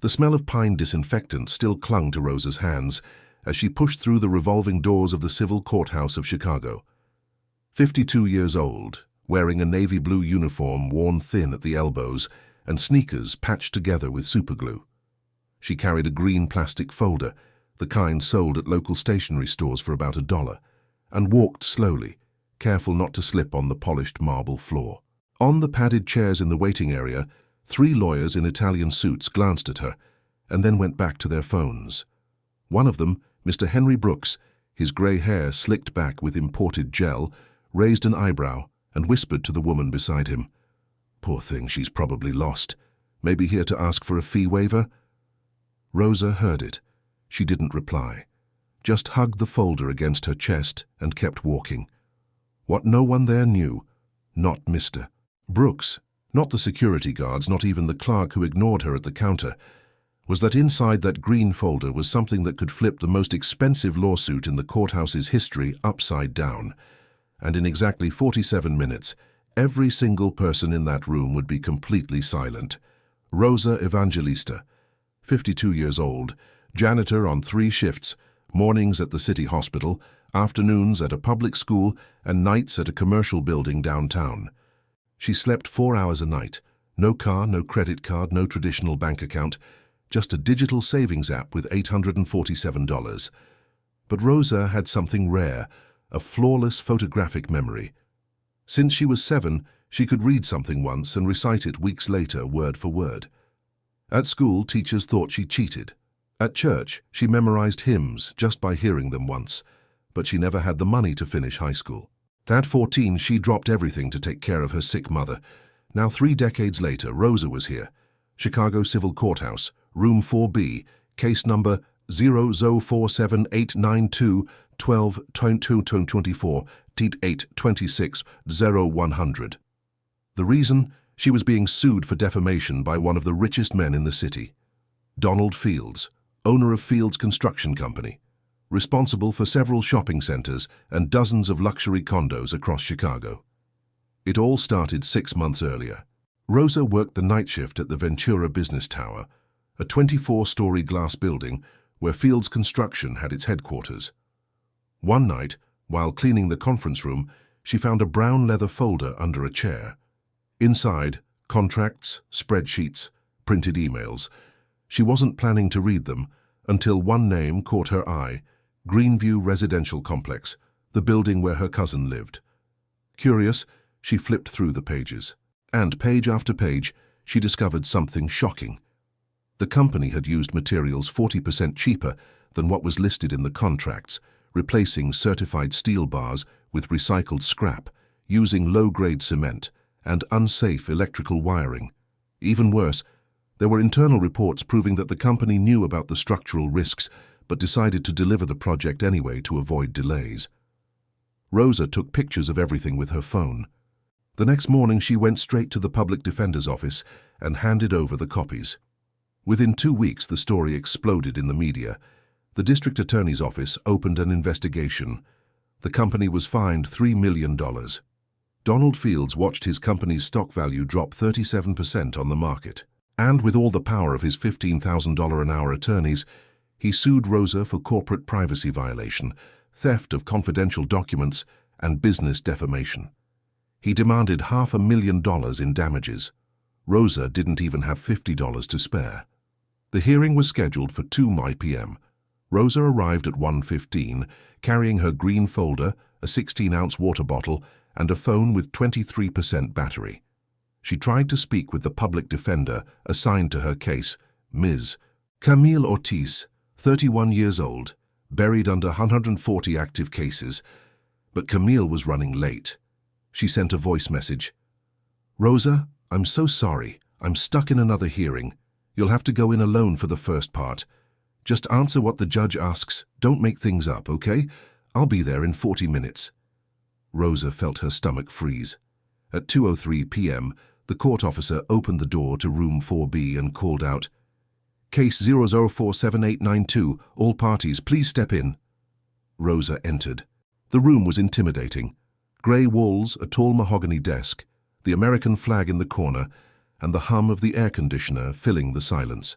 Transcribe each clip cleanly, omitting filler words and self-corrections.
The smell of pine disinfectant still clung to Rosa's hands as she pushed through the revolving doors of the civil courthouse of Chicago. 52 years old, wearing a navy blue uniform worn thin at the elbows and sneakers patched together with superglue. She carried a green plastic folder, the kind sold at local stationery stores for about $1, and walked slowly, careful not to slip on the polished marble floor. On the padded chairs in the waiting area, 3 lawyers in Italian suits glanced at her and then went back to their phones. One of them, Mr. Henry Brooks, his grey hair slicked back with imported gel, raised an eyebrow and whispered to the woman beside him, "Poor thing, she's probably lost. Maybe here to ask for a fee waiver?" Rosa heard it. She didn't reply, just hugged the folder against her chest and kept walking. What no one there knew, not Mr. Brooks, not the security guards, not even the clerk who ignored her at the counter, was that inside that green folder was something that could flip the most expensive lawsuit in the courthouse's history upside down. And in exactly 47 minutes, every single person in that room would be completely silent. Rosa Evangelista, 52 years old, janitor on 3 shifts, mornings at the city hospital, afternoons at a public school, and nights at a commercial building downtown. She slept 4 hours a night. No car, no credit card, no traditional bank account, just a digital savings app with $847. But Rosa had something rare, a flawless photographic memory. Since she was 7, she could read something once and recite it weeks later, word for word. At school, teachers thought she cheated. At church, she memorized hymns just by hearing them once, but she never had the money to finish high school. At 14, she dropped everything to take care of her sick mother. Now 3 decades later, Rosa was here. Chicago Civil Courthouse, Room 4B, case number 0047892122224, Teat 8260100. The reason? She was being sued for defamation by one of the richest men in the city. Donald Fields, owner of Fields Construction Company, responsible for several shopping centers and dozens of luxury condos across Chicago. It all started 6 months earlier. Rosa worked the night shift at the Ventura Business Tower, a 24-story glass building where Fields Construction had its headquarters. One night, while cleaning the conference room, she found a brown leather folder under a chair. Inside, contracts, spreadsheets, printed emails. She wasn't planning to read them until one name caught her eye: Greenview Residential Complex, the building where her cousin lived. Curious, she flipped through the pages. And page after page, she discovered something shocking. The company had used materials 40% cheaper than what was listed in the contracts, replacing certified steel bars with recycled scrap, using low-grade cement, and unsafe electrical wiring. Even worse, there were internal reports proving that the company knew about the structural risks but decided to deliver the project anyway to avoid delays. Rosa took pictures of everything with her phone. The next morning she went straight to the public defender's office and handed over the copies. Within 2 weeks the story exploded in the media. The district attorney's office opened an investigation. The company was fined $3 million. Donald Fields watched his company's stock value drop 37% on the market. And with all the power of his $15,000 an hour attorneys, he sued Rosa for corporate privacy violation, theft of confidential documents, and business defamation. He demanded $500,000 in damages. Rosa didn't even have $50 to spare. The hearing was scheduled for 2 p.m. Rosa arrived at 1:15, carrying her green folder, a 16-ounce water bottle, and a phone with 23% battery. She tried to speak with the public defender assigned to her case, Ms. Camille Ortiz, 31 years old, buried under 140 active cases. But Camille was running late. She sent a voice message. "Rosa, I'm so sorry. I'm stuck in another hearing. You'll have to go in alone for the first part. Just answer what the judge asks. Don't make things up, okay? I'll be there in 40 minutes. Rosa felt her stomach freeze. At 2:03 p.m., the court officer opened the door to room 4B and called out, "Case 0047892, all parties, please step in." Rosa entered. The room was intimidating. Grey walls, a tall mahogany desk, the American flag in the corner, and the hum of the air conditioner filling the silence.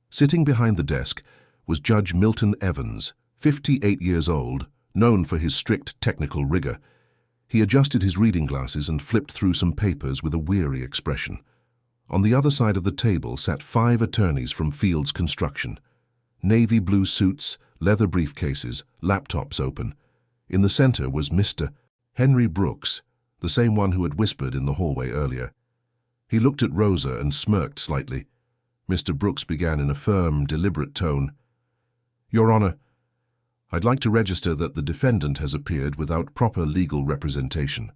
Sitting behind the desk was Judge Milton Evans, 58 years old, known for his strict technical rigor. He adjusted his reading glasses and flipped through some papers with a weary expression. On the other side of the table sat 5 attorneys from Fields Construction. Navy blue suits, leather briefcases, laptops open. In the center was Mr. Henry Brooks, the same one who had whispered in the hallway earlier. He looked at Rosa and smirked slightly. Mr. Brooks began in a firm, deliberate tone. "Your Honor, I'd like to register that the defendant has appeared without proper legal representation.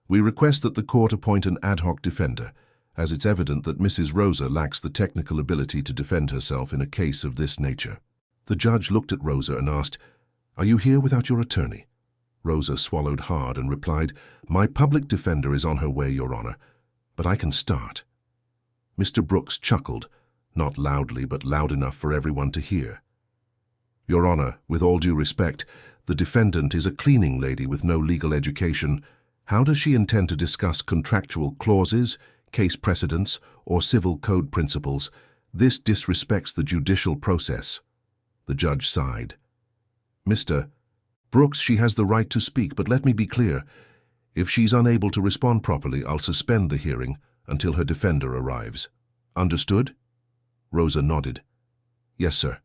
We request that the court appoint an ad hoc defender, as it's evident that Mrs. Rosa lacks the technical ability to defend herself in a case of this nature." The judge looked at Rosa and asked, "Are you here without your attorney?" Rosa swallowed hard and replied, "My public defender is on her way, Your Honor, but I can start." Mr. Brooks chuckled, not loudly but loud enough for everyone to hear. "Your Honor, with all due respect, the defendant is a cleaning lady with no legal education. How does she intend to discuss contractual clauses, case precedents, or civil code principles? This disrespects the judicial process." The judge sighed. "Mr. Brooks, she has the right to speak, but let me be clear. If she's unable to respond properly, I'll suspend the hearing until her defender arrives. Understood?" Rosa nodded. "Yes, sir."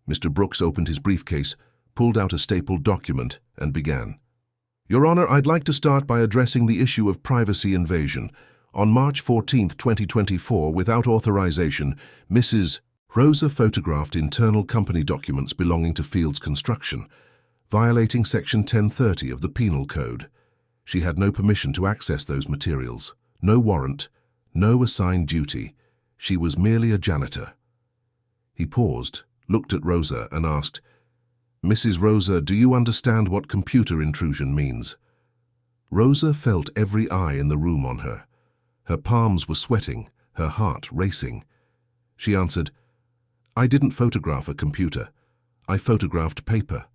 Mr. Brooks opened his briefcase, pulled out a stapled document, and began. "Your Honor, I'd like to start by addressing the issue of privacy invasion. On March 14, 2024, without authorization, Mrs. Rosa photographed internal company documents belonging to Fields Construction, violating Section 1030 of the Penal Code. She had no permission to access those materials, no warrant, no assigned duty. She was merely a janitor." He paused, looked at Rosa, and asked, "Mrs. Rosa, do you understand what computer intrusion means?" Rosa felt every eye in the room on her. Her palms were sweating, her heart racing. She answered, "I didn't photograph a computer. I photographed paper."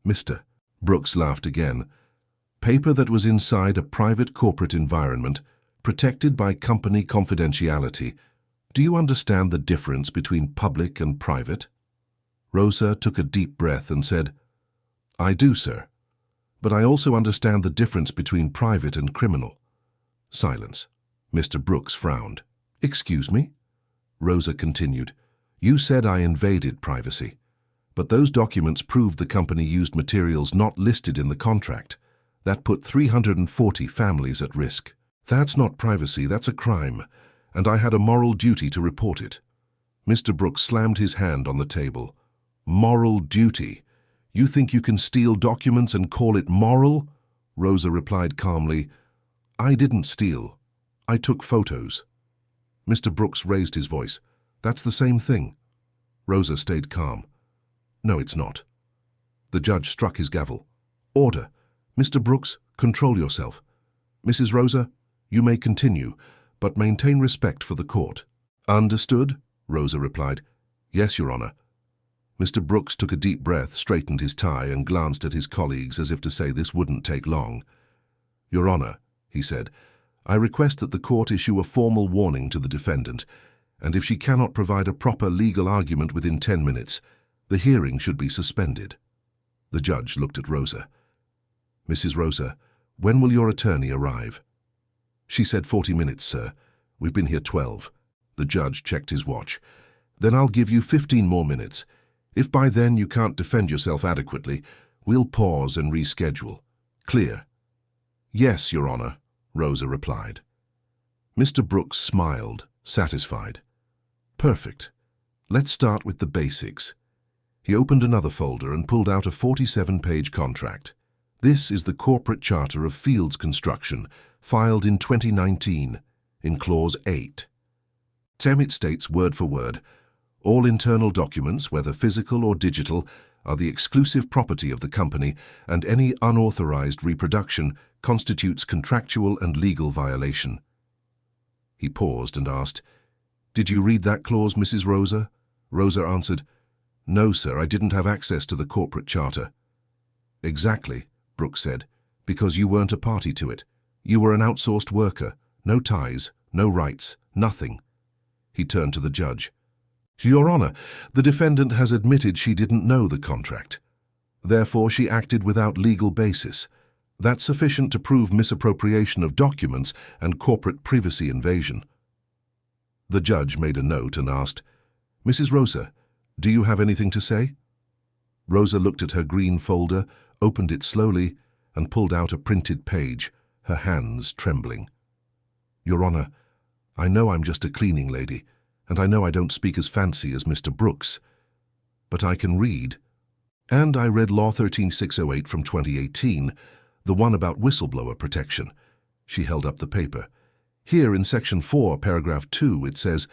"Mr." Brooks laughed again. "Paper that was inside a private corporate environment, protected by company confidentiality. Do you understand the difference between public and private?" Rosa took a deep breath and said, "I do, sir. But I also understand the difference between private and criminal." Silence. Mr. Brooks frowned. "Excuse me?" Rosa continued, "You said I invaded privacy, but those documents proved the company used materials not listed in the contract. That put 340 families at risk. That's not privacy, that's a crime, and I had a moral duty to report it." Mr. Brooks slammed his hand on the table. "Moral duty? You think you can steal documents and call it moral?" Rosa replied calmly, "I didn't steal. I took photos." Mr. Brooks raised his voice. "That's the same thing." Rosa stayed calm. "No, it's not." The judge struck his gavel. "Order. Mr. Brooks, control yourself. Mrs. Rosa, you may continue, but maintain respect for the court." "Understood," Rosa replied. "Yes, Your Honor." Mr. Brooks took a deep breath, straightened his tie, and glanced at his colleagues as if to say this wouldn't take long. "Your Honor," he said, "I request that the court issue a formal warning to the defendant, and if she cannot provide a proper legal argument within 10 minutes, the hearing should be suspended." The judge looked at Rosa. "Mrs. Rosa, when will your attorney arrive?" She said 40 minutes, sir. We've been here 12. The judge checked his watch. "Then I'll give you 15 more minutes. If by then you can't defend yourself adequately, we'll pause and reschedule. Clear?" "Yes, Your Honor," Rosa replied. Mr. Brooks smiled, satisfied. "Perfect. Let's start with the basics." He opened another folder and pulled out a 47-page contract. "This is the corporate charter of Fields Construction, filed in 2019, in Clause 8. It states word for word, all internal documents, whether physical or digital, are the exclusive property of the company, and any unauthorized reproduction constitutes contractual and legal violation." He paused and asked, "Did you read that clause, Mrs. Rosa?" Rosa answered, "No, sir, I didn't have access to the corporate charter." "Exactly," Brooks said, "because you weren't a party to it. You were an outsourced worker, no ties, no rights, nothing." He turned to the judge. Your Honor, the defendant has admitted she didn't know the contract. Therefore, she acted without legal basis. That's sufficient to prove misappropriation of documents and corporate privacy invasion. The judge made a note and asked, "Mrs. Rosa, do you have anything to say?" Rosa looked at her green folder, opened it slowly, and pulled out a printed page, her hands trembling. "Your Honor, I know I'm just a cleaning lady, and I know I don't speak as fancy as Mr. Brooks, but I can read. And I read Law 13608 from 2018, the one about whistleblower protection." She held up the paper. "Here in Section 4, Paragraph 2, it says,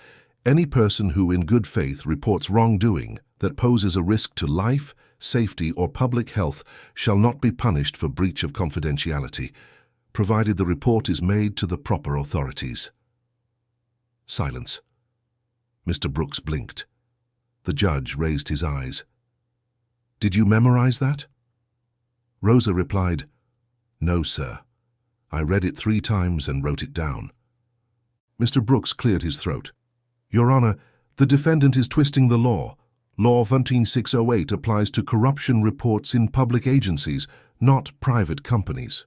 'Any person who in good faith reports wrongdoing that poses a risk to life, safety, or public health shall not be punished for breach of confidentiality, provided the report is made to the proper authorities.'" Silence. Mr. Brooks blinked. The judge raised his eyes. "Did you memorize that?" Rosa replied, "No, sir. I read it 3 times and wrote it down." Mr. Brooks cleared his throat. "Your Honor, the defendant is twisting the law. Law 13608 applies to corruption reports in public agencies, not private companies."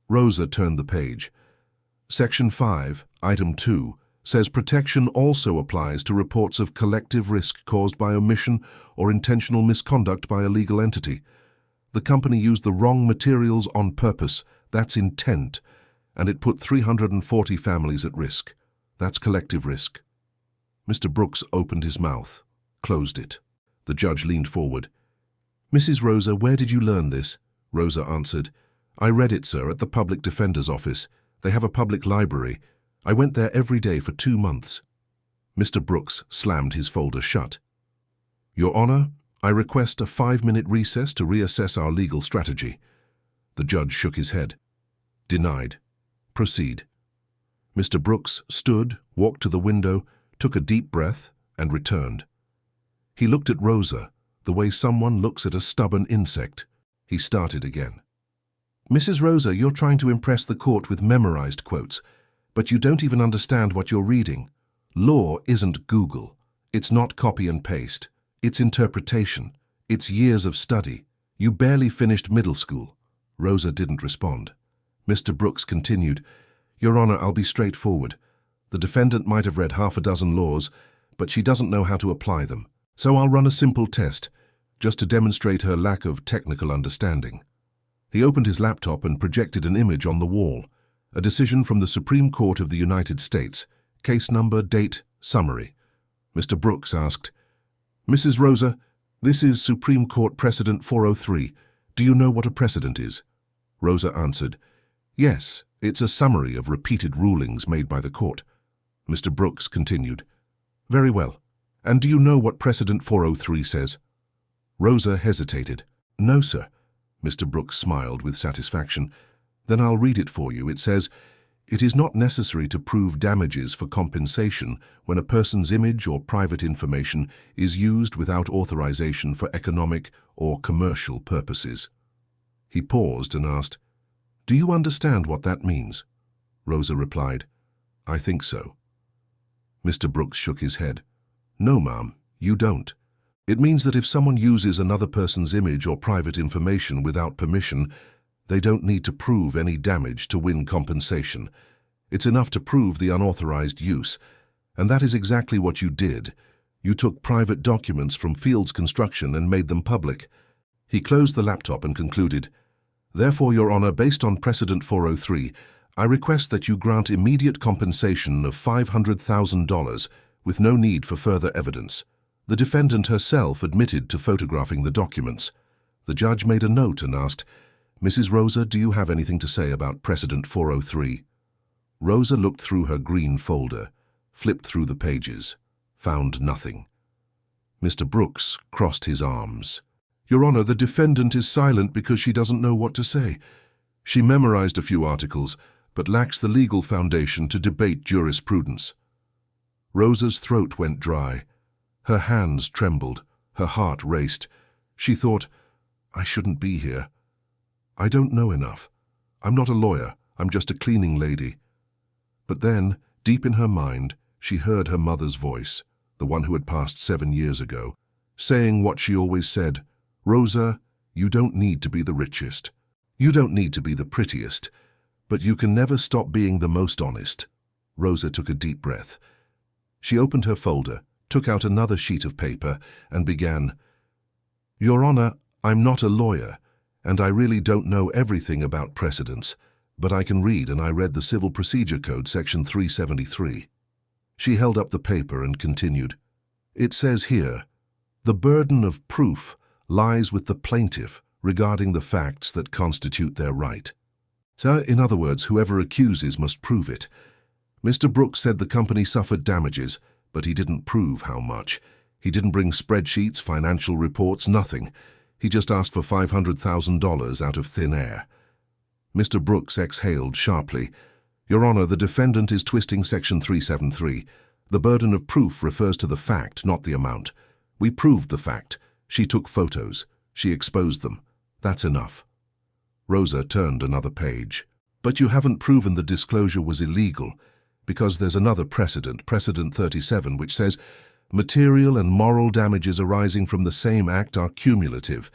Rosa turned the page. Section 5, Item 2, says protection also applies to reports of collective risk caused by omission or intentional misconduct by a legal entity. The company used the wrong materials on purpose, that's intent, and it put 340 families at risk. That's collective risk. Mr. Brooks opened his mouth, closed it. The judge leaned forward. "Mrs. Rosa, where did you learn this?" Rosa answered, "I read it, sir, at the public defender's office. They have a public library. I went there every day for 2 months." Mr. Brooks slammed his folder shut. "Your Honor, I request a 5-minute recess to reassess our legal strategy." The judge shook his head. "Denied. Proceed." Mr. Brooks stood, walked to the window, took a deep breath, and returned. He looked at Rosa, the way someone looks at a stubborn insect. He started again. "Mrs. Rosa, you're trying to impress the court with memorized quotes, but you don't even understand what you're reading. Law isn't Google. It's not copy and paste. It's interpretation. It's years of study. You barely finished middle school." Rosa didn't respond. Mr. Brooks continued, "Your Honor, I'll be straightforward. The defendant might have read 6 laws, but she doesn't know how to apply them. So I'll run a simple test, just to demonstrate her lack of technical understanding." He opened his laptop and projected an image on the wall. A decision from the Supreme Court of the United States. Case number, date, summary. Mr. Brooks asked, "Mrs. Rosa, this is Supreme Court Precedent 403. Do you know what a precedent is?" Rosa answered, "Yes, it's a summary of repeated rulings made by the court." Mr. Brooks continued, "Very well. And do you know what Precedent 403 says?" Rosa hesitated. "No, sir." Mr. Brooks smiled with satisfaction. "Then I'll read it for you. It says, 'It is not necessary to prove damages for compensation when a person's image or private information is used without authorization for economic or commercial purposes.'" He paused and asked, "Do you understand what that means?" Rosa replied, "I think so." Mr. Brooks shook his head. "No, ma'am, you don't. It means that if someone uses another person's image or private information without permission, they don't need to prove any damage to win compensation. It's enough to prove the unauthorized use, and that is exactly what you did. You took private documents from Fields Construction and made them public." He closed the laptop and concluded, "Therefore, Your Honor, based on Precedent 403, I request that you grant immediate compensation of $500,000 with no need for further evidence. The defendant herself admitted to photographing the documents." The judge made a note and asked, "Mrs. Rosa, do you have anything to say about Precedent 403? Rosa looked through her green folder, flipped through the pages, found nothing. Mr. Brooks crossed his arms. "Your Honor, the defendant is silent because she doesn't know what to say. She memorized a few articles, but lacks the legal foundation to debate jurisprudence." Rosa's throat went dry. Her hands trembled. Her heart raced. She thought, "I shouldn't be here. I don't know enough. I'm not a lawyer. I'm just a cleaning lady." But then, deep in her mind, she heard her mother's voice. the one who had passed 7 years ago, saying what she always said, "Rosa, you don't need to be the richest. You don't need to be the prettiest, but you can never stop being the most honest." Rosa took a deep breath. She opened her folder, took out another sheet of paper, and began, "Your Honor, I'm not a lawyer, and I really don't know everything about precedents, but I can read, and I read the Civil Procedure Code, Section 373. She held up the paper and continued, "It says here, the burden of proof lies with the plaintiff regarding the facts that constitute their right." So, in other words, whoever accuses must prove it. Mr. Brooks said the company suffered damages, but he didn't prove how much. He didn't bring spreadsheets, financial reports, nothing. He just asked for $500,000 out of thin air. Mr. Brooks exhaled sharply. "Your Honor, the defendant is twisting Section 373. The burden of proof refers to the fact, not the amount. We proved the fact. She took photos. She exposed them. That's enough." Rosa turned another page. "But you haven't proven the disclosure was illegal, because there's another precedent, Precedent 37, which says material and moral damages arising from the same act are cumulative.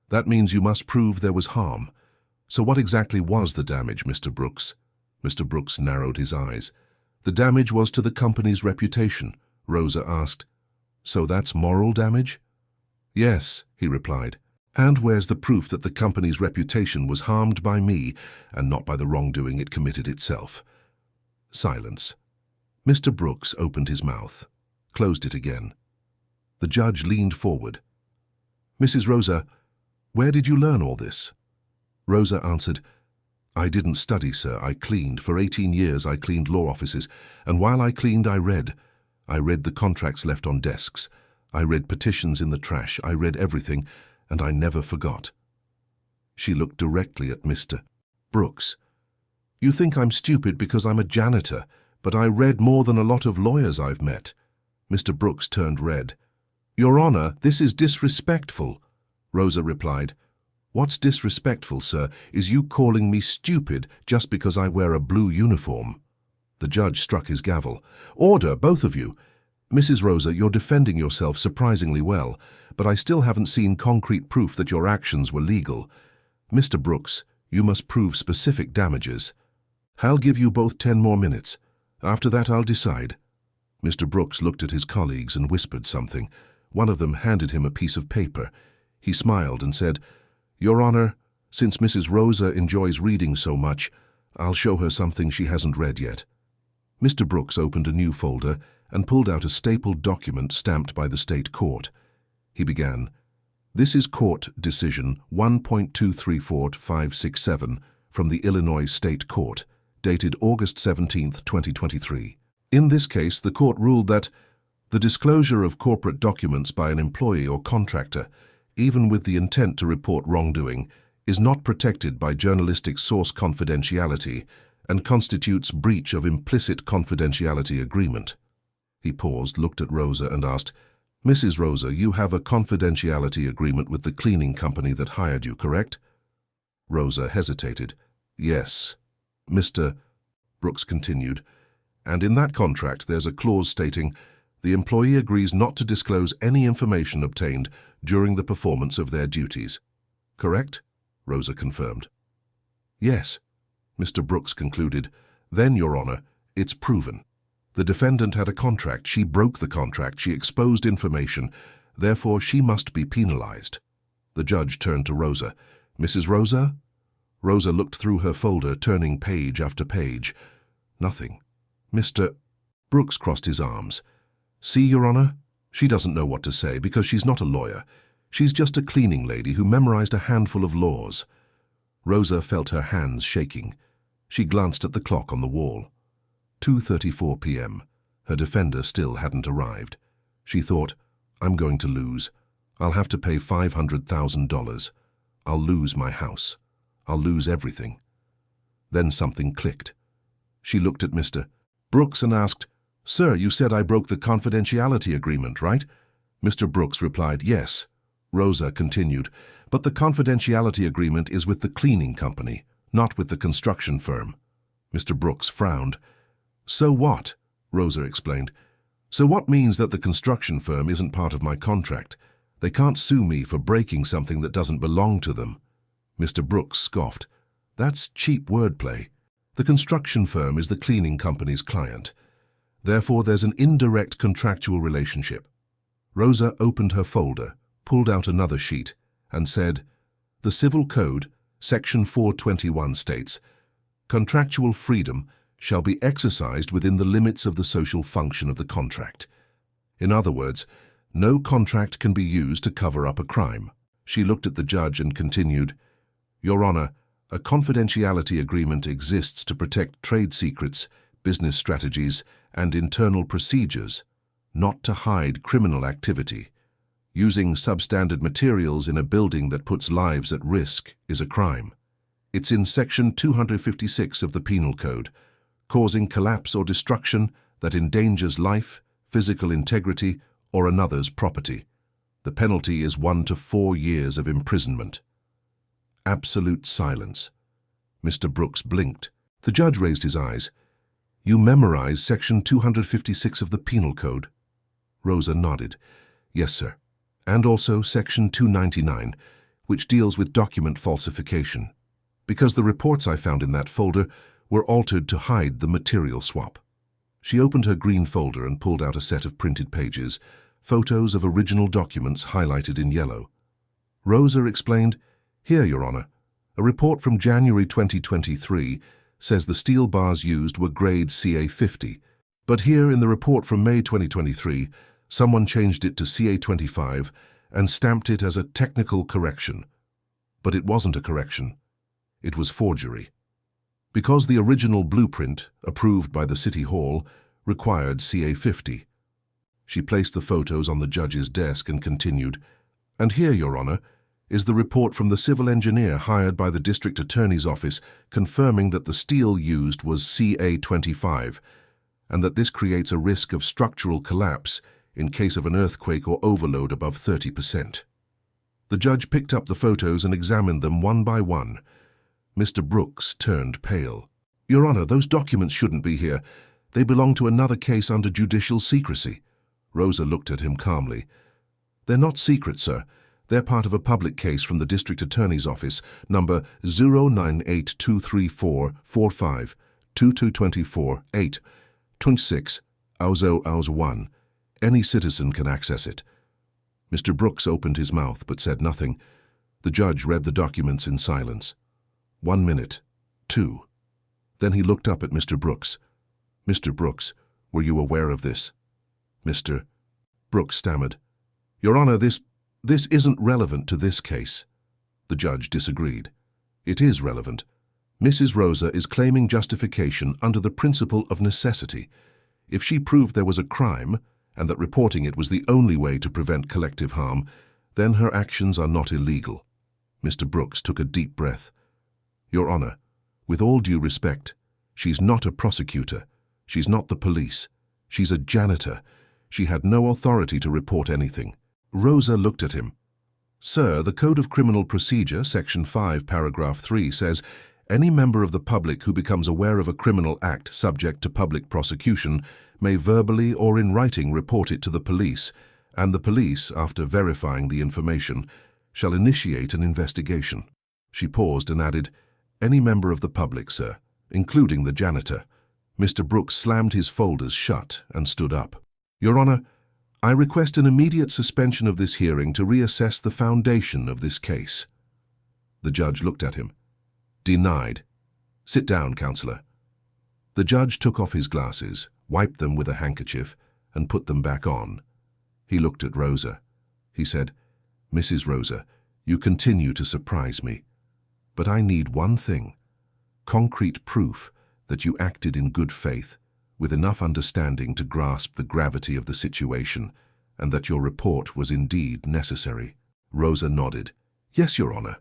That means you must prove there was harm. So what exactly was the damage, Mr. Brooks?" Mr. Brooks narrowed his eyes. "The damage was to the company's reputation," Rosa asked. "So that's moral damage?" "Yes," he replied. "And where's the proof that the company's reputation was harmed by me and not by the wrongdoing it committed itself?" Silence. Mr. Brooks opened his mouth, closed it again. The judge leaned forward. "Mrs. Rosa, where did you learn all this?" Rosa answered, "I didn't study, sir. I cleaned. For 18 years I cleaned law offices, and while I cleaned I read. I read the contracts left on desks. I read petitions in the trash. I read everything, and I never forgot." She looked directly at Mr. Brooks. "You think I'm stupid because I'm a janitor, but I read more than a lot of lawyers I've met." Mr. Brooks turned red. "Your Honor, this is disrespectful," Rosa replied. "What's disrespectful, sir, is you calling me stupid just because I wear a blue uniform." The judge struck his gavel. "Order, both of you. Mrs. Rosa, you're defending yourself surprisingly well, but I still haven't seen concrete proof that your actions were legal. Mr. Brooks, you must prove specific damages. I'll give you both 10 more minutes. After that, I'll decide." Mr. Brooks looked at his colleagues and whispered something. One of them handed him a piece of paper. He smiled and said, "Your Honor, since Mrs. Rosa enjoys reading so much, I'll show her something she hasn't read yet." Mr. Brooks opened a new folder and pulled out a stapled document stamped by the state court. He began, "This is Court Decision 1.234567 from the Illinois State Court, dated August 17, 2023. In this case, the court ruled that the disclosure of corporate documents by an employee or contractor, even with the intent to report wrongdoing, is not protected by journalistic source confidentiality and constitutes breach of implicit confidentiality agreement." He paused, looked at Rosa and asked, "Mrs. Rosa, you have a confidentiality agreement with the cleaning company that hired you, correct?" Rosa hesitated. "Yes." Mr. Brooks continued, "And in that contract there's a clause stating the employee agrees not to disclose any information obtained during the performance of their duties. Correct?" Rosa confirmed. "Yes." Mr. Brooks concluded, "Then, Your Honor, it's proven. The defendant had a contract. She broke the contract. She exposed information. Therefore, she must be penalized." The judge turned to Rosa. "Mrs. Rosa?" Rosa looked through her folder, turning page after page. Nothing. Mr. Brooks crossed his arms. "See, Your Honor? She doesn't know what to say because she's not a lawyer. She's just a cleaning lady who memorized a handful of laws." Rosa felt her hands shaking. She glanced at the clock on the wall. 2:34 p.m. Her defender still hadn't arrived. She thought, "I'm going to lose. I'll have to pay $500,000. I'll lose my house. I'll lose everything." Then something clicked. She looked at Mr. Brooks and asked, "Sir, you said I broke the confidentiality agreement, right?" Mr. Brooks replied, "Yes." Rosa continued, "But the confidentiality agreement is with the cleaning company, not with the construction firm." Mr. Brooks frowned. "So what?" Rosa explained. So what means that the construction firm isn't part of my contract? They can't sue me for breaking something that doesn't belong to them. Mr. Brooks scoffed. That's cheap wordplay. The construction firm is the cleaning company's client. Therefore, there's an indirect contractual relationship. Rosa opened her folder, pulled out another sheet, and said, "The Civil Code, Section 421 states, contractual freedom shall be exercised within the limits of the social function of the contract. In other words, no contract can be used to cover up a crime." She looked at the judge and continued, "Your Honor, a confidentiality agreement exists to protect trade secrets, business strategies, and internal procedures, not to hide criminal activity. Using substandard materials in a building that puts lives at risk is a crime. It's in Section 256 of the Penal Code, causing collapse or destruction that endangers life, physical integrity, or another's property. The penalty is 1 to 4 years of imprisonment." Absolute silence. Mr. Brooks blinked. The judge raised his eyes. "You memorize Section 256 of the Penal Code?" Rosa nodded. "Yes, sir. And also Section 299, which deals with document falsification, because the reports I found in that folder were altered to hide the material swap." She opened her green folder and pulled out a set of printed pages, photos of original documents highlighted in yellow. Rosa explained, "Here, Your Honor, a report from January 2023 says the steel bars used were grade CA50, but here in the report from May 2023, someone changed it to CA25 and stamped it as a technical correction. But it wasn't a correction. It was forgery. Because the original blueprint, approved by the City Hall, required CA50. She placed the photos on the judge's desk and continued, "And here, Your Honor, is the report from the civil engineer hired by the District Attorney's Office confirming that the steel used was CA25 and that this creates a risk of structural collapse in case of an earthquake or overload above 30%. The judge picked up the photos and examined them one by one. Mr. Brooks turned pale. "Your Honor, those documents shouldn't be here. They belong to another case under judicial secrecy." Rosa looked at him calmly. "They're not secret, sir. They're part of a public case from the District Attorney's Office, number 098234455 2224 8 26 Auzo 1. Any citizen can access it." Mr. Brooks opened his mouth but said nothing. The judge read the documents in silence. 1 minute. 2. Then he looked up at Mr. Brooks. "Mr. Brooks, were you aware of this?" Mr. Brooks stammered, "Your Honor, this isn't relevant to this case." The judge disagreed. "It is relevant. Mrs. Rosa is claiming justification under the principle of necessity. If she proved there was a crime, and that reporting it was the only way to prevent collective harm, then her actions are not illegal." Mr. Brooks took a deep breath. "Your Honor, with all due respect, she's not a prosecutor. She's not the police. She's a janitor. She had no authority to report anything." Rosa looked at him. "Sir, the Code of Criminal Procedure, Section 5, Paragraph 3, says, any member of the public who becomes aware of a criminal act subject to public prosecution may verbally or in writing report it to the police, and the police, after verifying the information, shall initiate an investigation." She paused and added, "Any member of the public, sir, including the janitor." Mr. Brooks slammed his folders shut and stood up. "Your Honor, I request an immediate suspension of this hearing to reassess the foundation of this case." The judge looked at him. "Denied. Sit down, Counselor." The judge took off his glasses, wiped them with a handkerchief, and put them back on. He looked at Rosa. He said, "Mrs. Rosa, you continue to surprise me. But I need one thing, concrete proof that you acted in good faith, with enough understanding to grasp the gravity of the situation, and that your report was indeed necessary." Rosa nodded. "Yes, Your Honor."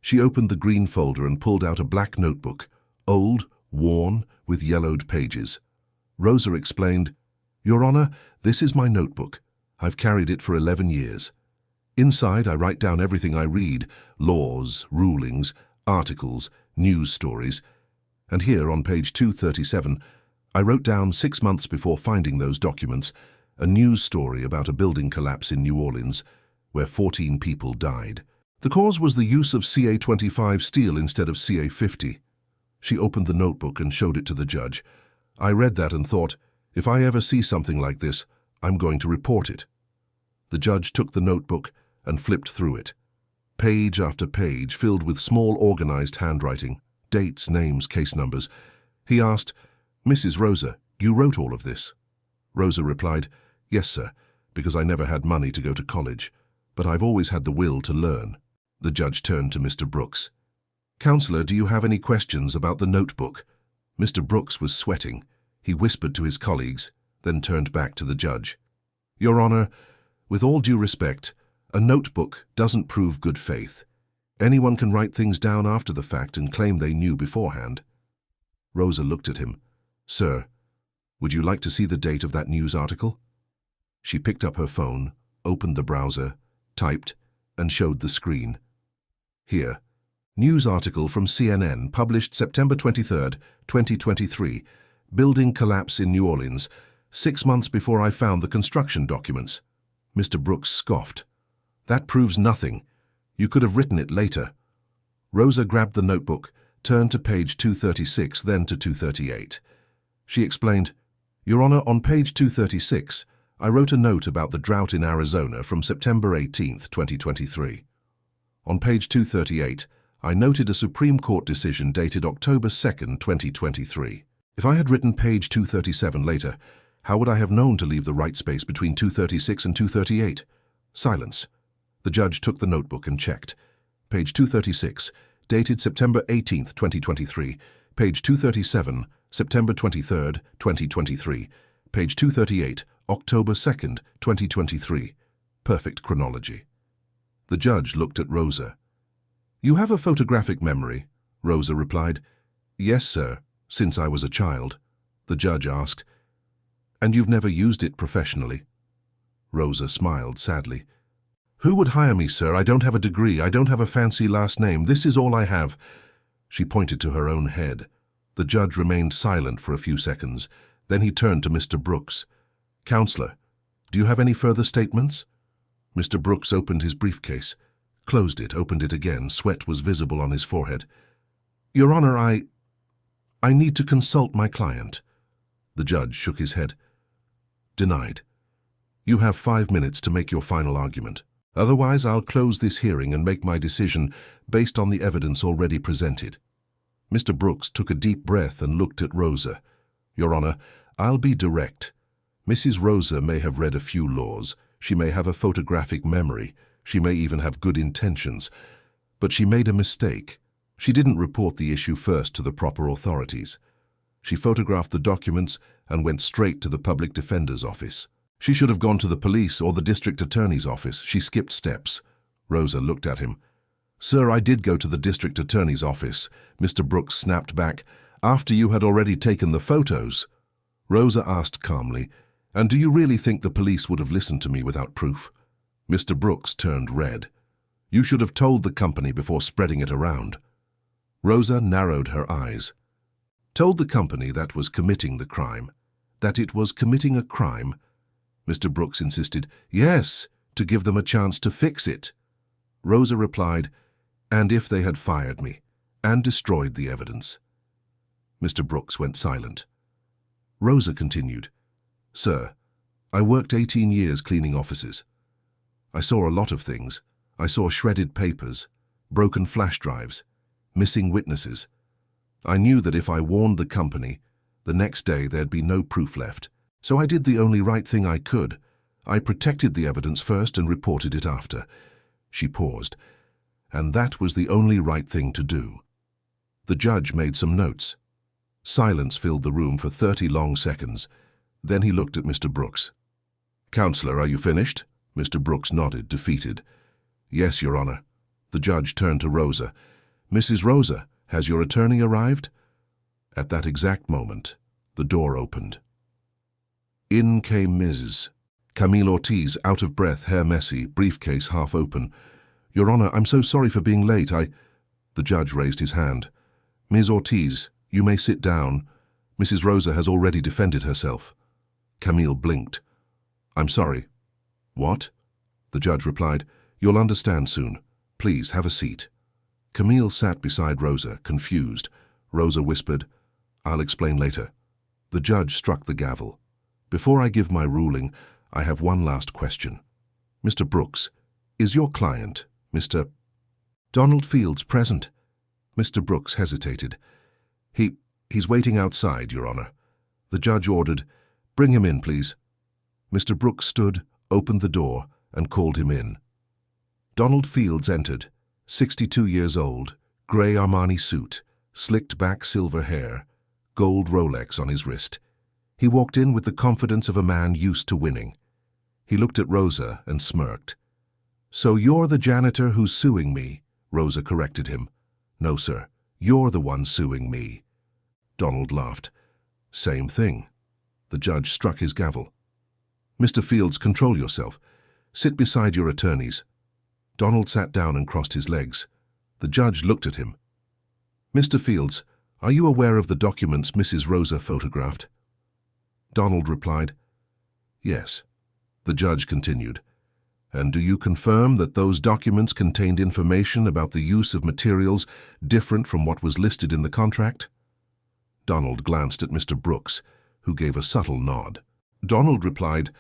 She opened the green folder and pulled out a black notebook, old, worn, with yellowed pages. Rosa explained, "Your Honor, this is my notebook. I've carried it for 11 years. Inside, I write down everything I read, laws, rulings, articles, news stories. And here, on page 237, I wrote down 6 months before finding those documents, a news story about a building collapse in New Orleans where 14 people died. The cause was the use of Ca-25 steel instead of Ca-50. She opened the notebook and showed it to the judge. I read that and thought, if I ever see something like this, I'm going to report it. The judge took the notebook and flipped through it. Page after page filled with small organized handwriting, dates, names, case numbers. He asked, Mrs. Rosa, you wrote all of this? Rosa replied, yes, sir, because I never had money to go to college, but I've always had the will to learn. The judge turned to Mr. Brooks. Counselor, do you have any questions about the notebook? Mr. Brooks was sweating. He whispered to his colleagues, then turned back to the judge. Your Honor, with all due respect, a notebook doesn't prove good faith. Anyone can write things down after the fact and claim they knew beforehand. Rosa looked at him. Sir, would you like to see the date of that news article? She picked up her phone, opened the browser, typed, and showed the screen. Here. News article from CNN published September 23, 2023. Building collapse in New Orleans, 6 months before I found the construction documents. Mr. Brooks scoffed. That proves nothing. You could have written it later. Rosa grabbed the notebook, turned to page 236, then to 238. She explained, Your Honor, on page 236, I wrote a note about the drought in Arizona from September 18, 2023. On page 238, I noted a Supreme Court decision dated October 2, 2023. If I had written page 237 later, how would I have known to leave the right space between 236 and 238? Silence. The judge took the notebook and checked. Page 236, dated September 18, 2023. Page 237, September 23, 2023. Page 238, October 2, 2023. Perfect chronology. The judge looked at Rosa. You have a photographic memory, Rosa replied. Yes, sir, since I was a child. The judge asked, And you've never used it professionally? Rosa smiled sadly. Who would hire me, sir? I don't have a degree. I don't have a fancy last name. This is all I have. She pointed to her own head. The judge remained silent for a few seconds. Then he turned to Mr. Brooks. Counselor, do you have any further statements? Mr. Brooks opened his briefcase, closed it, opened it again. Sweat was visible on his forehead. Your Honor, I need to consult my client. The judge shook his head. Denied. You have 5 minutes to make your final argument. Otherwise, I'll close this hearing and make my decision based on the evidence already presented. Mr. Brooks took a deep breath and looked at Rosa. Your Honor, I'll be direct. Mrs. Rosa may have read a few laws. She may have a photographic memory. She may even have good intentions. But she made a mistake. She didn't report the issue first to the proper authorities. She photographed the documents and went straight to the public defender's office. She should have gone to the police or the district attorney's office. She skipped steps. Rosa looked at him. Sir, I did go to the district attorney's office. Mr. Brooks snapped back. After you had already taken the photos. Rosa asked calmly, And do you really think the police would have listened to me without proof? Mr. Brooks turned red. You should have told the company before spreading it around. Rosa narrowed her eyes. Told the company that was committing the crime. That it was committing a crime. Mr. Brooks insisted, Yes, to give them a chance to fix it. Rosa replied, And if they had fired me, and destroyed the evidence. Mr. Brooks went silent. Rosa continued, Sir, I worked 18 years cleaning offices. I saw a lot of things. I saw shredded papers, broken flash drives, missing witnesses. I knew that if I warned the company, the next day there'd be no proof left. So I did the only right thing I could. I protected the evidence first and reported it after. She paused. And that was the only right thing to do. The judge made some notes. Silence filled the room for 30 long seconds. Then he looked at Mr. Brooks. Counselor, are you finished? Mr. Brooks nodded, defeated. Yes, Your Honor. The judge turned to Rosa. Mrs. Rosa, has your attorney arrived? At that exact moment, the door opened. In came Mrs. Camille Ortiz, out of breath, hair messy, briefcase half open. Your Honor, I'm so sorry for being late. The judge raised his hand. Ms. Ortiz, you may sit down. Mrs. Rosa has already defended herself. Camille blinked. I'm sorry. What? The judge replied, You'll understand soon. Please have a seat. Camille sat beside Rosa, confused. Rosa whispered, I'll explain later. The judge struck the gavel. Before I give my ruling, I have one last question. Mr. Brooks, is your client, Mr. Donald Fields, present? Mr. Brooks hesitated. He's waiting outside, Your Honor. The judge ordered, Bring him in, please. Mr. Brooks stood, opened the door, and called him in. Donald Fields entered, 62 years old, grey Armani suit, slicked back silver hair, gold Rolex on his wrist. He walked in with the confidence of a man used to winning. He looked at Rosa and smirked. So you're the janitor who's suing me, Rosa corrected him. No, sir, you're the one suing me. Donald laughed. Same thing. The judge struck his gavel. Mr. Fields, control yourself. Sit beside your attorneys. Donald sat down and crossed his legs. The judge looked at him. Mr. Fields, are you aware of the documents Mrs. Rosa photographed? Donald replied, Yes. The judge continued, And do you confirm that those documents contained information about the use of materials different from what was listed in the contract? Donald glanced at Mr. Brooks, who gave a subtle nod. Donald replied,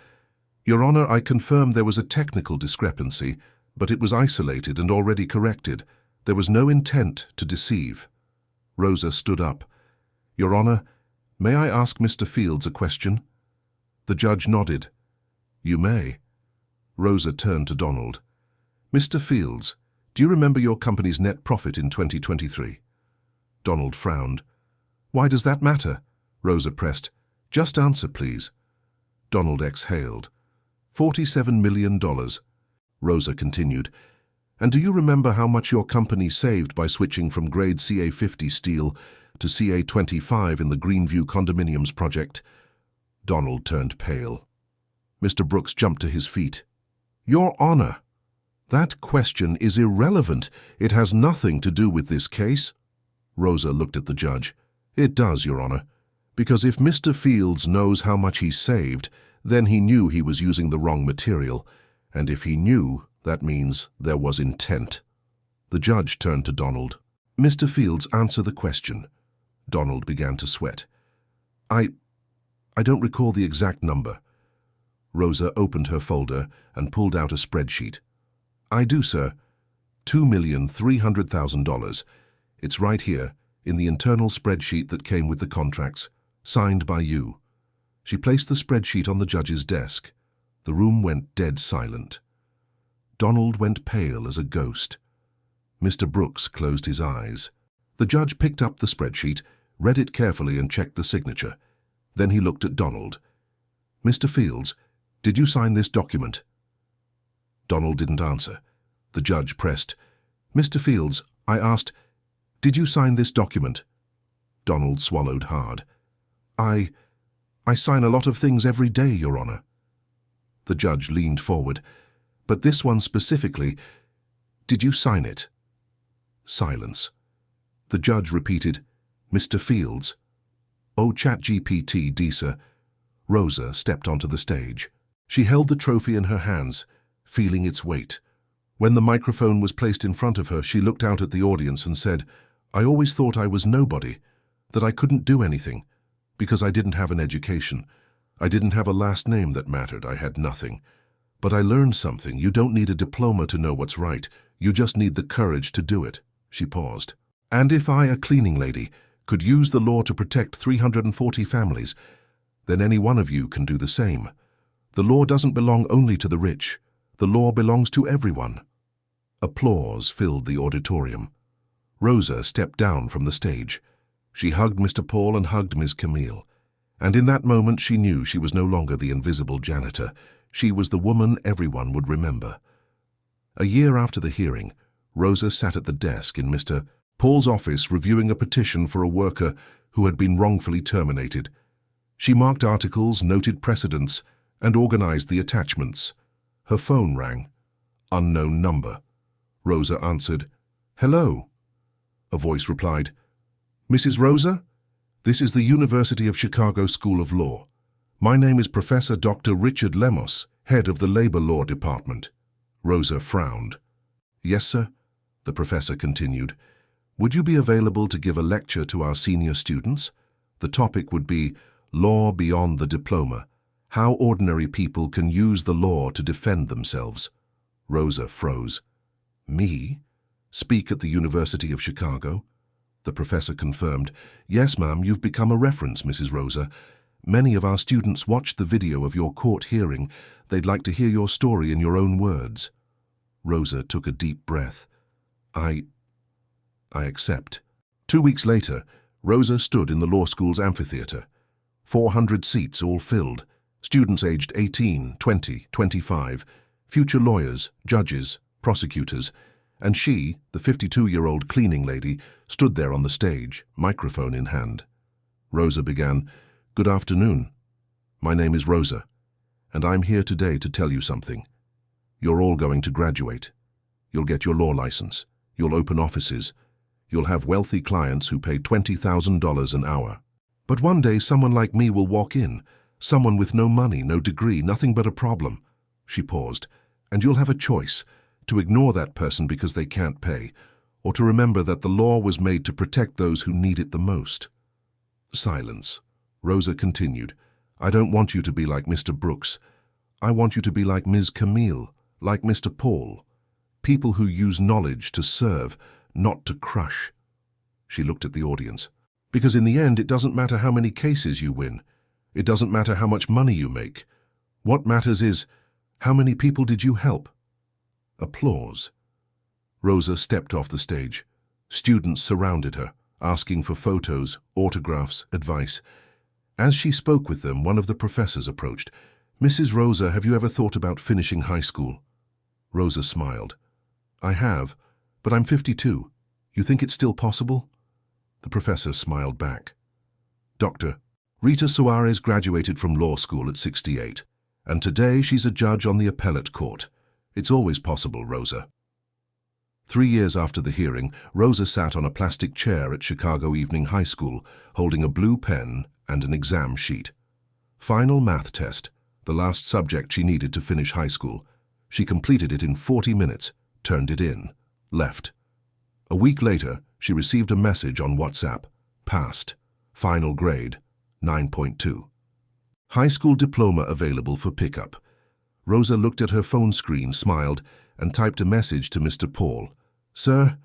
Your Honor, I confirm there was a technical discrepancy, but it was isolated and already corrected. There was no intent to deceive. Rosa stood up. Your Honor, may I ask Mr. Fields a question? The judge nodded. You may. Rosa turned to Donald. Mr. Fields, do you remember your company's net profit in 2023? Donald frowned. Why does that matter? Rosa pressed. Just answer, please. Donald exhaled. $47 million. Rosa continued. And do you remember how much your company saved by switching from grade CA50 steel to CA25 in the Greenview condominiums project? Donald turned pale. Mr. Brooks jumped to his feet. Your Honor, that question is irrelevant. It has nothing to do with this case. Rosa looked at the judge. It does, Your Honor, because if Mr. Fields knows how much he saved, then he knew he was using the wrong material, and if he knew, that means there was intent. The judge turned to Donald. Mr. Fields, answer the question. Donald began to sweat. I don't recall the exact number. Rosa opened her folder and pulled out a spreadsheet. I do, sir. $2,300,000. It's right here, in the internal spreadsheet that came with the contracts, signed by you. She placed the spreadsheet on the judge's desk. The room went dead silent. Donald went pale as a ghost. Mr. Brooks closed his eyes. The judge picked up the spreadsheet, read it carefully and checked the signature. Then he looked at Donald. Mr. Fields, did you sign this document? Donald didn't answer. The judge pressed. Mr. Fields, I asked, did you sign this document? Donald swallowed hard. I sign a lot of things every day, Your Honor. The judge leaned forward. But this one specifically, did you sign it? Silence. The judge repeated, Mr. Fields. Oh, ChatGPT, Disa. Rosa stepped onto the stage. She held the trophy in her hands, feeling its weight. When the microphone was placed in front of her, she looked out at the audience and said, I always thought I was nobody, that I couldn't do anything, because I didn't have an education. I didn't have a last name that mattered. I had nothing. But I learned something. You don't need a diploma to know what's right. You just need the courage to do it. She paused. And if I, a cleaning lady, could use the law to protect 340 families, then any one of you can do the same. The law doesn't belong only to the rich. The law belongs to everyone. Applause filled the auditorium. Rosa stepped down from the stage. She hugged Mr. Paul and hugged Ms. Camille. And in that moment she knew she was no longer the invisible janitor. She was the woman everyone would remember. A year after the hearing, Rosa sat at the desk in Mr. Paul's office reviewing a petition for a worker who had been wrongfully terminated. She marked articles, noted precedents, and organized the attachments. Her phone rang. Unknown number. Rosa answered, Hello. A voice replied, Mrs. Rosa? This is the University of Chicago School of Law. My name is Professor Dr. Richard Lemos, head of the Labor Law Department. Rosa frowned. Yes, sir, the professor continued. Would you be available to give a lecture to our senior students? The topic would be Law Beyond the Diploma, how ordinary people can use the law to defend themselves. Rosa froze. Me? Speak at the University of Chicago? The professor confirmed. Yes, ma'am, you've become a reference, Mrs. Rosa. Many of our students watched the video of your court hearing. They'd like to hear your story in your own words. Rosa took a deep breath. I accept. 2 weeks later, Rosa stood in the law school's amphitheater. 400 seats all filled. Students aged 18, 20, 25, future lawyers, judges, prosecutors, and she, the 52-year-old cleaning lady, stood there on the stage, microphone in hand. Rosa began, Good afternoon. My name is Rosa, and I'm here today to tell you something. You're all going to graduate. You'll get your law license. You'll open offices. You'll have wealthy clients who pay $20,000 an hour. But one day someone like me will walk in, someone with no money, no degree, nothing but a problem. She paused. And you'll have a choice, to ignore that person because they can't pay, or to remember that the law was made to protect those who need it the most. Silence. Rosa continued, I don't want you to be like Mr. Brooks. I want you to be like Ms. Camille, like Mr. Paul. People who use knowledge to serve, not to crush. She looked at the audience. Because in the end, it doesn't matter how many cases you win. It doesn't matter how much money you make. What matters is, how many people did you help? Applause. Rosa stepped off the stage. Students surrounded her, asking for photos, autographs, advice. As she spoke with them, one of the professors approached. Mrs. Rosa, have you ever thought about finishing high school? Rosa smiled. I have, but I'm 52. You think it's still possible? The professor smiled back. Doctor, Rita Suarez graduated from law school at 68, and today she's a judge on the appellate court. It's always possible, Rosa. 3 years after the hearing, Rosa sat on a plastic chair at Chicago Evening High School, holding a blue pen and an exam sheet. Final math test, the last subject she needed to finish high school. She completed it in 40 minutes, turned it in, left. A week later, she received a message on WhatsApp. Passed. Final grade, 9.2. High school diploma available for pickup. Rosa looked at her phone screen, smiled, and typed a message to Mr. Paul. Sir,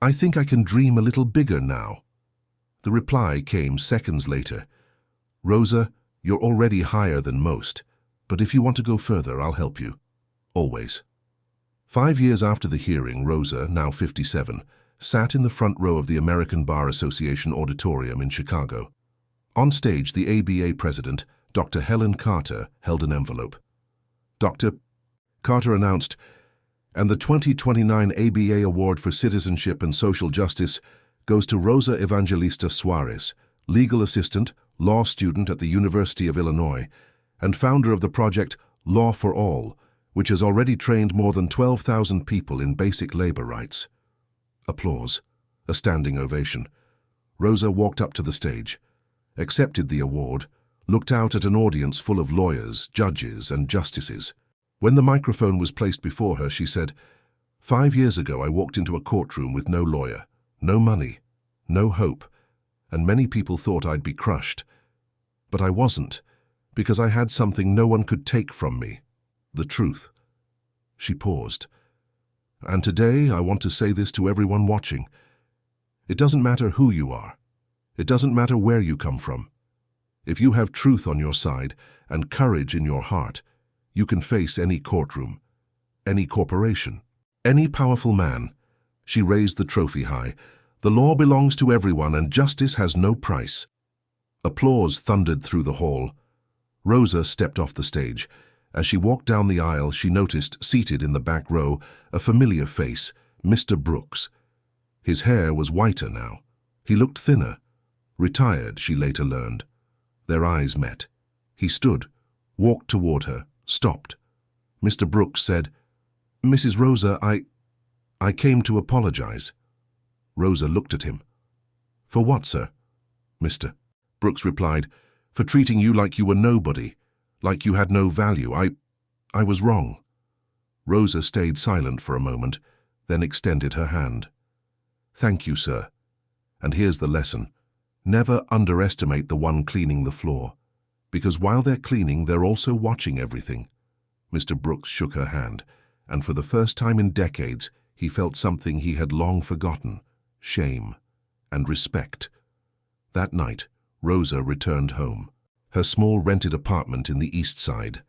I think I can dream a little bigger now. The reply came seconds later. Rosa, you're already higher than most, but if you want to go further, I'll help you. Always. 5 years after the hearing, Rosa, now 57, sat in the front row of the American Bar Association auditorium in Chicago. On stage, the ABA president, Dr. Helen Carter, held an envelope. Dr. Carter announced, and the 2029 ABA Award for Citizenship and Social Justice goes to Rosa Evangelista Suarez, legal assistant, law student at the University of Illinois, and founder of the project Law for All, which has already trained more than 12,000 people in basic labor rights. Applause. A standing ovation. Rosa walked up to the stage, accepted the award, looked out at an audience full of lawyers, judges, and justices. When the microphone was placed before her, she said, 5 years ago I walked into a courtroom with no lawyer, no money, no hope, and many people thought I'd be crushed. But I wasn't, because I had something no one could take from me, the truth. She paused. And today I want to say this to everyone watching. It doesn't matter who you are. It doesn't matter where you come from. If you have truth on your side and courage in your heart, you can face any courtroom, any corporation, any powerful man. She raised the trophy high. The law belongs to everyone and justice has no price. Applause thundered through the hall. Rosa stepped off the stage. As she walked down the aisle, she noticed, seated in the back row, a familiar face, Mr. Brooks. His hair was whiter now. He looked thinner. Retired, she later learned. Their eyes met. He stood, walked toward her, stopped. Mr. Brooks said, Mrs. Rosa, I came to apologize. Rosa looked at him. For what, sir? Mr. Brooks replied, for treating you like you were nobody, like you had no value. I was wrong." Rosa stayed silent for a moment, then extended her hand. "Thank you, sir. And here's the lesson. Never underestimate the one cleaning the floor, because while they're cleaning, they're also watching everything." Mr. Brooks shook her hand, and for the first time in decades, he felt something he had long forgotten: shame and respect. That night, Rosa returned home. Her small rented apartment in the East Side.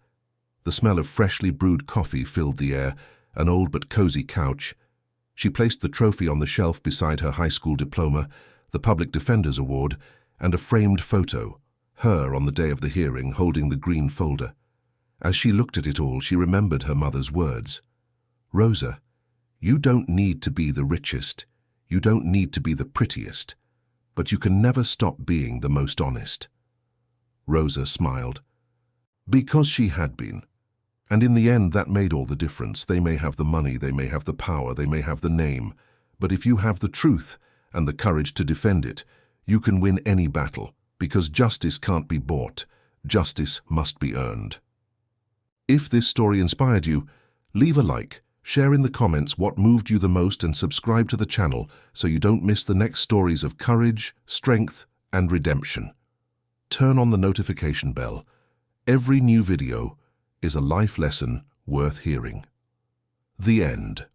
The smell of freshly brewed coffee filled the air, an old but cozy couch. She placed the trophy on the shelf beside her high school diploma, the Public Defender's Award, and a framed photo, her on the day of the hearing holding the green folder. As she looked at it all, she remembered her mother's words. "Rosa, you don't need to be the richest, you don't need to be the prettiest, but you can never stop being the most honest." Rosa smiled. Because she had been. And in the end, that made all the difference. They may have the money, they may have the power, they may have the name, but if you have the truth and the courage to defend it, you can win any battle, because justice can't be bought. Justice must be earned. If this story inspired you, leave a like, share in the comments what moved you the most, and subscribe to the channel so you don't miss the next stories of courage, strength, and redemption. Turn on the notification bell. Every new video is a life lesson worth hearing. The end.